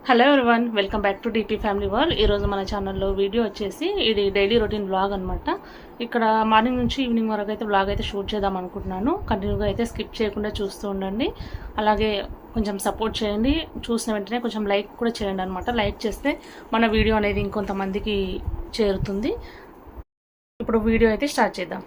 Hello everyone, welcome back to DP family world. ఈరోజు మన ఛానల్లో వీడియో వచ్చేసి ఇది డైలీ రొటీన్ వ్లాగ్ అనమాట. ఇక్కడ మార్నింగ్ నుంచి ఈవినింగ్ వరకు అయితే వ్లాగ్ అయితే షూట్ చేద్దాం అనుకుంటున్నాను. కంటిన్యూగా అయితే స్కిప్ చేయకుండా చూస్తూ ఉండండి. అలాగే కొంచెం సపోర్ట్ చేయండి. చూసిన వెంటనే కొంచెం లైక్ కూడా చేయండి అనమాట. లైక్ చేస్తే మన వీడియో అనేది ఇంకొంతమందికి చేరుతుంది. ఇప్పుడు వీడియో అయితే స్టార్ట్ చేద్దాం.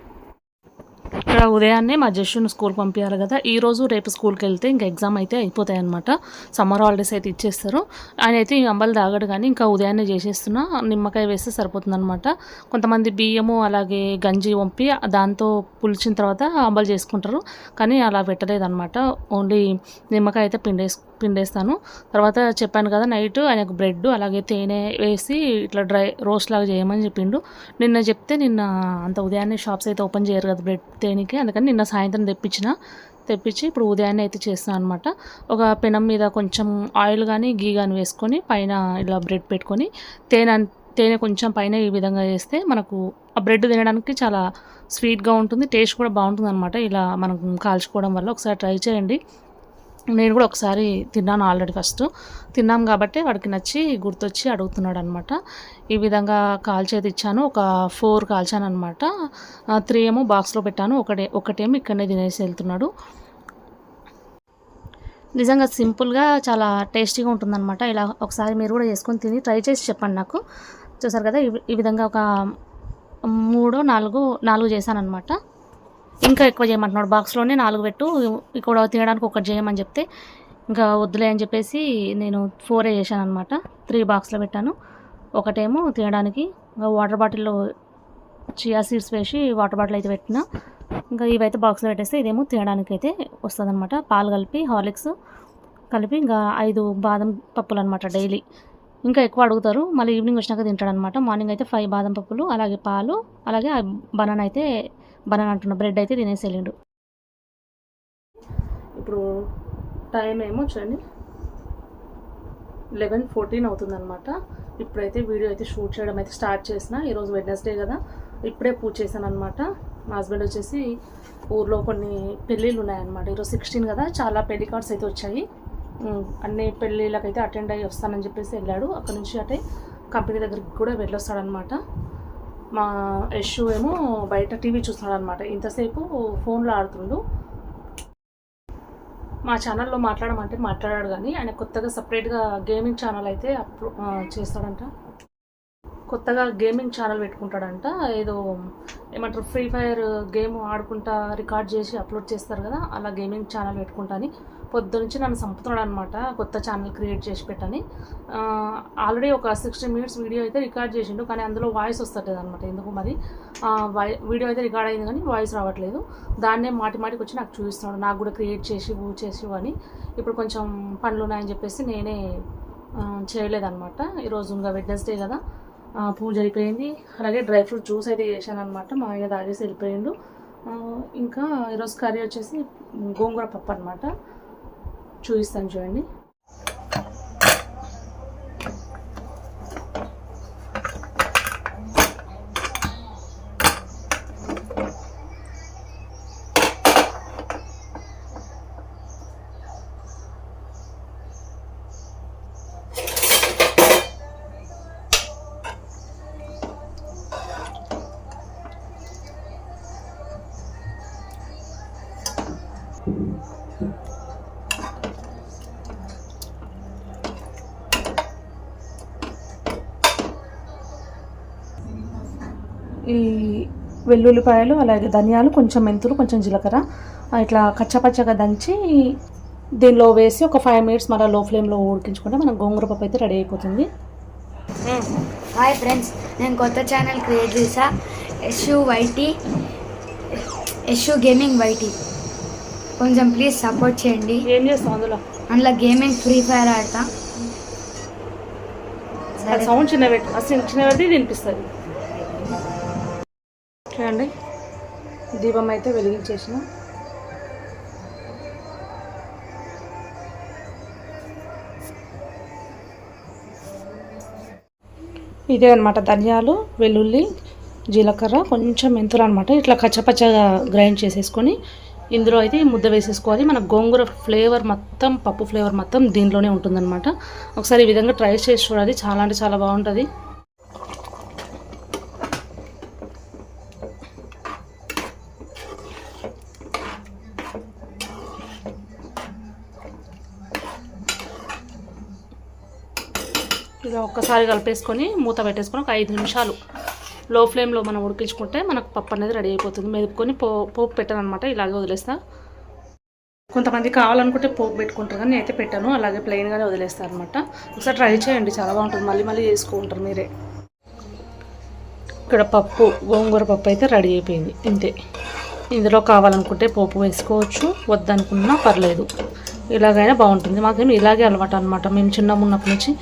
ఇక్కడ ఉదయాన్నే మా జస్సును స్కూల్కి పంపించాలి కదా. ఈరోజు రేపు స్కూల్కి వెళ్తే ఇంకా ఎగ్జామ్ అయితే అయిపోతాయి అనమాట. సమ్మర్ హాలిడేస్ అయితే ఇచ్చేస్తారు. ఆయన అయితే అంబలు తాగడు కానీ ఇంకా ఉదయాన్నే చేసేస్తున్నా. నిమ్మకాయ వేస్తే సరిపోతుంది అనమాట. కొంతమంది బియ్యము అలాగే గంజి వంపి దాంతో పులిచిన తర్వాత అంబలు చేసుకుంటారు, కానీ అలా పెట్టలేదన్నమాట. ఓన్లీ నిమ్మకాయ అయితే పిండేస్తాను. తర్వాత చెప్పాను కదా, నైట్ ఆయనకు బ్రెడ్ అలాగే తేనె వేసి ఇట్లా డ్రై రోస్ట్ లాగా చేయమని చెప్పిండు. నిన్న చెప్తే నిన్న అంత ఉదయాన్నే షాప్స్ అయితే ఓపెన్ చేయరు కదా బ్రెడ్ తేనెకి, అందుకని నిన్న సాయంత్రం తెప్పించి ఇప్పుడు ఉదయాన్నే అయితే చేస్తాను అనమాట. ఒక పెనం మీద కొంచెం ఆయిల్ కానీ గీ కానీ వేసుకొని పైన ఇలా బ్రెడ్ పెట్టుకొని తేనె కొంచెం పైన ఈ విధంగా వేస్తే మనకు ఆ బ్రెడ్ తినడానికి చాలా స్వీట్గా ఉంటుంది, టేస్ట్ కూడా బాగుంటుంది అనమాట. ఇలా మనం కాల్చుకోవడం వల్ల ఒకసారి ట్రై చేయండి. నేను కూడా ఒకసారి తిన్నాను ఆల్రెడీ. ఫస్ట్ తిన్నాం కాబట్టి వాడికి నచ్చి గుర్తొచ్చి అడుగుతున్నాడు అనమాట. ఈ విధంగా కాల్చేది ఇచ్చాను. ఒక 4 కాల్చాను అనమాట. 3 ఏమో బాక్స్లో పెట్టాను, ఒకటేమో ఇక్కడనే తినేసి వెళ్తున్నాడు. నిజంగా సింపుల్గా చాలా టేస్టీగా ఉంటుందన్నమాట. ఇలా ఒకసారి మీరు కూడా చేసుకొని తిని ట్రై చేసి చెప్పండి నాకు. చూసారు కదా, ఈ విధంగా ఒక 4 చేశాను అనమాట. ఇంకా ఎక్కువ చేయమంటున్నాడు. బాక్స్లోనే 4 పెట్టు, ఇక్కడ తినడానికి ఒకటి చేయమని చెప్తే ఇంకా వద్దులే అని చెప్పేసి నేను 4 చేశాను అనమాట. 3 బాక్స్లో పెట్టాను. ఒకటేమో తినడానికి, ఇంకా వాటర్ బాటిల్లో చియా సీడ్స్ వేసి వాటర్ బాటిల్ అయితే పెట్టిన. ఇంకా ఇవైతే బాక్స్లో పెట్టేస్తే ఇదేమో తినడానికి అయితే వస్తుంది అనమాట. పాలు కలిపి హార్లిక్స్ కలిపి ఇంకా 5 బాదం పప్పులు అనమాట డైలీ. ఇంకా ఎక్కువ అడుగుతారు, మళ్ళీ ఈవినింగ్ వచ్చినాక తింటాడనమాట. మార్నింగ్ అయితే 5 బాదం పప్పులు అలాగే పాలు అలాగే బనానా అంటున్న బ్రెడ్ అయితే తినేసి వెళ్ళిండు. ఇప్పుడు టైం ఏమో చూడండి 11:14 అవుతుందన్నమాట. ఇప్పుడైతే వీడియో అయితే షూట్ చేయడం అయితే స్టార్ట్ చేసిన. ఈరోజు వెడ్నెస్డే కదా, ఇప్పుడే పూజ చేశాను అనమాట. మా హస్బెండ్ వచ్చేసి ఊర్లో కొన్ని పెళ్ళిళ్ళు ఉన్నాయన్నమాట. ఈరోజు 16 కదా, చాలా పెళ్లి కార్డ్స్ అయితే వచ్చాయి. అన్ని పెళ్ళిళ్ళకైతే అటెండ్ అయ్యి వస్తానని చెప్పేసి వెళ్ళాడు. అక్కడ నుంచి అంటే కంపెనీ దగ్గరికి కూడా వెళ్ళొస్తాడనమాట. మా యశు ఏమో బయట టీవీ చూస్తున్నాడు అనమాట. ఇంతసేపు ఫోన్లో ఆడుతుండు. మా ఛానల్లో మాట్లాడమంటే మాట్లాడాడు, కానీ ఆయన కొత్తగా సపరేట్గా గేమింగ్ ఛానల్ అయితే చేస్తాడంట. కొత్తగా గేమింగ్ ఛానల్ పెట్టుకుంటాడంట. ఏదో ఏమంటారు, ఫ్రీ ఫైర్ గేమ్ ఆడుకుంటా రికార్డ్ చేసి అప్లోడ్ చేస్తారు కదా, అలా గేమింగ్ ఛానల్ పెట్టుకుంటాని పొద్దునుంచి నన్ను చంపుతున్నాడు అనమాట. కొత్త ఛానల్ క్రియేట్ చేసి పెట్టని. ఆల్రెడీ ఒక 60 మినిట్స్ వీడియో అయితే రికార్డ్ చేసిండు, కానీ అందులో వాయిస్ వస్తలేదు అనమాట. ఎందుకు మరి వీడియో అయితే రికార్డ్ అయింది కానీ వాయిస్ రావట్లేదు. దాన్నే మాటికి వచ్చి నాకు చూపిస్తున్నాడు, నాకు కూడా క్రియేట్ చేసి అని. ఇప్పుడు కొంచెం పనులు ఉన్నాయని చెప్పేసి నేనే చేయలేదన్నమాట. ఈరోజు ఇంకా వెడ్నెస్డే కదా, పూజ అయిపోయింది. అలాగే డ్రై ఫ్రూట్ జ్యూస్ అయితే చేశాను అనమాట. మా ఆయన తాగేసి వెళ్ళిపోయిండు. ఇంకా ఈరోజు కర్రీ వచ్చేసి గోంగూర పప్పు అనమాట. చూపిస్తాను చూడండి. ఈ వెల్లుల్లిపాయలు అలాగే ధనియాలు, కొంచెం మెంతులు, కొంచెం జీలకర్ర ఇట్లా కచ్చపచ్చగా దంచి దీనిలో వేసి ఒక 5 మినిట్స్ మళ్ళీ లో ఫ్లేమ్లో ఉడికించుకుంటే మన గోంగూర పప్పు అయితే రెడీ అయిపోతుంది. హాయ్ ఫ్రెండ్స్, నేను కొత్త ఛానల్ క్రియేట్ చేసా, యశు గేమింగ్ వైటీ. కొంచెం ప్లీజ్ సపోర్ట్ చేయండి. ఏం చేస్తాం అందులో గేమింగ్ ఫ్రీ ఫైర్ ఆడతా. సౌండ్ చిన్నపెట్టి వినిపిస్తుంది. చూడండి, దీపం అయితే వెలిగించేసిన. ఇదే అనమాట ధనియాలు, వెల్లుల్లి, జీలకర్ర, కొంచెం మెంతులు అనమాట. ఇట్లా కచ్చపచ్చగా గ్రైండ్ చేసేసుకొని ఇందులో అయితే ఈ ముద్ద వేసేసుకోవాలి. మన గోంగూర ఫ్లేవర్ మొత్తం, పప్పు ఫ్లేవర్ మొత్తం దీంట్లోనే ఉంటుందన్నమాట. ఒకసారి ఈ విధంగా ట్రై చేసి చూడాలి, చాలా అంటే చాలా బాగుంటుంది. ఇలా ఒక్కసారి కలిపేసుకొని మూత పెట్టేసుకొని ఒక 5 నిమిషాలు లో ఫ్లేమ్లో మనం ఉడికించుకుంటే మనకు పప్పు అనేది రెడీ అయిపోతుంది. మెదుపుకొని పోపు పెట్టాను అనమాట, ఇలాగే వదిలేస్తా. కొంతమంది కావాలనుకుంటే పోపు పెట్టుకుంటారు, కానీ నేనైతే పెట్టాను, అలాగే ప్లెయిన్గానే వదిలేస్తాను అనమాట. ఒకసారి ట్రై చేయండి, చాలా బాగుంటుంది. మళ్ళీ మళ్ళీ చేసుకుంటారు మీరే. ఇక్కడ పప్పు, గోంగూర పప్పు అయితే రెడీ అయిపోయింది. ఇంతే. ఇందులో కావాలనుకుంటే పోపు వేసుకోవచ్చు, వద్దనుకున్నా పర్లేదు, ఇలాగైనా బాగుంటుంది. మాకేమి ఇలాగే అలవాటు అనమాట. మేము చిన్నగా ఉన్నప్పటి నుంచి,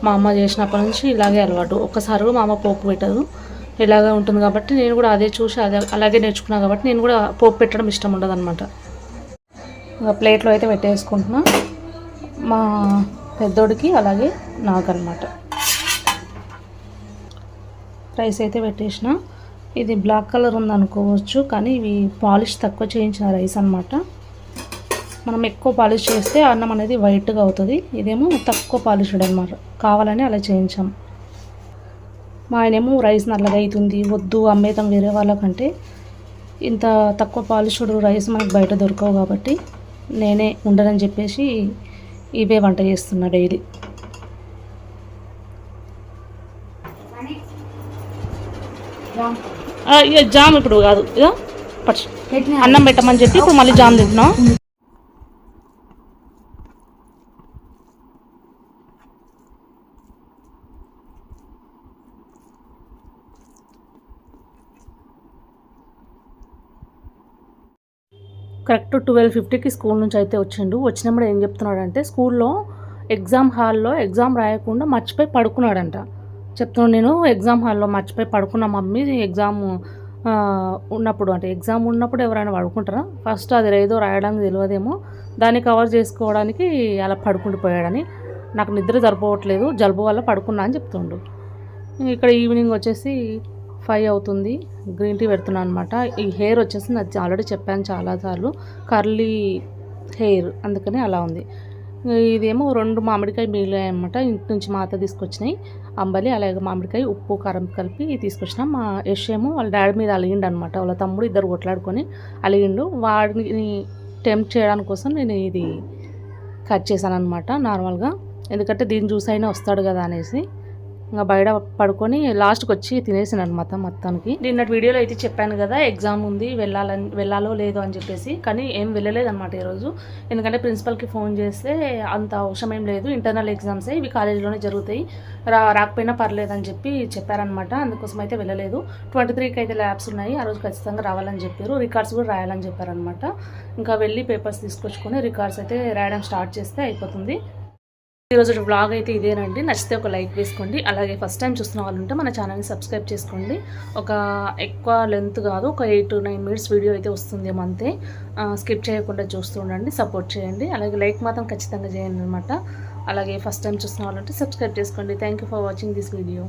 మా అమ్మ చేసినప్పటి నుంచి ఇలాగే అలవాటు. ఒక్కసారి మా అమ్మ పోపు పెట్టదు, ఇలాగే ఉంటుంది కాబట్టి నేను కూడా అదే చూసి అలాగే నేర్చుకున్నాను కాబట్టి నేను కూడా పోపు పెట్టడం ఇష్టం ఉండదు అనమాట. ఇంకా ప్లేట్లో అయితే పెట్టేసుకుంటున్నా, మా పెద్దోడికి అలాగే నాకు అనమాట. రైస్ అయితే పెట్టేసిన. ఇది బ్లాక్ కలర్ ఉంది అనుకోవచ్చు, కానీ ఇవి పాలిష్ తక్కువ చేయించిన రైస్ అనమాట. మనం ఎక్కువ పాలిష్ చేస్తే అన్నం అనేది వైట్గా అవుతుంది, ఇదేమో తక్కువ పాలిష్డ్ అనమాట, కావాలని అలా చేయించాం. మా ఆయనేమో రైస్ నల్లగా అవుతుంది, వద్దు అమ్మేద్దాం వేరే వాళ్ళకంటే, ఇంత తక్కువ పాలిష్డ్ రైస్ మనకు బయట దొరకవు కాబట్టి నేనే ఉండనని చెప్పేసి ఇవే వంట చేస్తున్నా డైలీ. జామ్ ఇప్పుడు కాదు, అన్నం పెట్టమని చెప్పి ఇప్పుడు మళ్ళీ జామ్ తింటున్నాం. కరెక్ట్ 12:50కి స్కూల్ నుంచి అయితే వచ్చిండు. వచ్చినప్పుడు ఏం చెప్తున్నాడంటే, స్కూల్లో ఎగ్జామ్ హాల్లో ఎగ్జామ్ రాయకుండా మర్చిపోయి పడుకున్నాడంట. చెప్తున్నాను, నేను ఎగ్జామ్ హాల్లో మర్చిపోయి పడుకున్నా మమ్మీ, ఎగ్జామ్ ఉన్నప్పుడు, అంటే ఎగ్జామ్ ఉన్నప్పుడు ఎవరైనా పడుకుంటారా, ఫస్ట్ అది ఏదో రాయడానికి తెలియదేమో, దాన్ని కవర్ చేసుకోవడానికి అలా పడుకుండిపోయాడని. నాకు నిద్ర సరిపోవట్లేదు, జలుబు వల్ల పడుకున్నా అని చెప్తుండు. ఇక్కడ ఈవినింగ్ వచ్చేసి 5 అవుతుంది, గ్రీన్ టీ పెడుతున్నాను అనమాట. ఈ హెయిర్ వచ్చేసి నాకు ఆల్రెడీ చెప్పాను చాలాసార్లు, కర్లీ హెయిర్, అందుకని అలా ఉంది. ఇదేమో 2 మామిడికాయ మిగిలాయి అనమాట, ఇంటి నుంచి మా అత్త తీసుకొచ్చినాయి, అంబలి అలాగే మామిడికాయ, ఉప్పు కారం కలిపి తీసుకొచ్చినా. మా యష్ ఏమో వాళ్ళ డాడీ మీద అలిగిండు అనమాట, వాళ్ళ తమ్ముడు ఇద్దరు కొట్లాడుకొని అలిగిండు. వాడిని టెంప్ట్ చేయడానికి కోసం నేను ఇది కట్ చేశాను అనమాట నార్మల్గా, ఎందుకంటే దీన్ని చూసి అయినా వస్తాడు కదా అనేసి. ఇంకా బయట పడుకొని లాస్ట్కి వచ్చి తినేసాను అనమాట మొత్తానికి. నిన్నటి వీడియోలో అయితే చెప్పాను కదా ఎగ్జామ్ ఉంది, వెళ్ళాలో లేదో అని చెప్పేసి, కానీ ఏం వెళ్ళలేదన్నమాట ఈరోజు. ఎందుకంటే ప్రిన్సిపల్కి ఫోన్ చేస్తే అంత అవసరం ఏం లేదు, ఇంటర్నల్ ఎగ్జామ్సే ఇవి, కాలేజీలోనే జరుగుతాయి, రాకపోయినా పర్లేదని చెప్పి చెప్పారనమాట. అందుకోసం అయితే వెళ్ళలేదు. 23కి అయితే ల్యాబ్స్ ఉన్నాయి, ఆ రోజు ఖచ్చితంగా రావాలని చెప్పారు. రికార్డ్స్ కూడా రాయాలని చెప్పారనమాట. ఇంకా వెళ్ళి పేపర్స్ తీసుకొచ్చుకొని రికార్డ్స్ అయితే రాయడం స్టార్ట్ చేస్తే అయిపోతుంది. ఈరోజు వ్లాగ్ అయితే ఇదేనండి. నచ్చితే ఒక లైక్ వేసుకోండి, అలాగే ఫస్ట్ టైం చూస్తున్న వాళ్ళు ఉంటే మన ఛానల్ని సబ్స్క్రైబ్ చేసుకోండి. ఒక ఎక్కువ లెంత్ కాదు, ఒక 8 to 9 minutes వీడియో అయితే వస్తుందేమో అంతే. స్కిప్ చేయకుండా చూస్తూ ఉండండి, సపోర్ట్ చేయండి, అలాగే లైక్ మాత్రం ఖచ్చితంగా చేయండి అనమాట. అలాగే ఫస్ట్ టైం చూస్తున్న వాళ్ళు ఉంటే సబ్స్క్రైబ్ చేసుకోండి. Thank you for watching this video.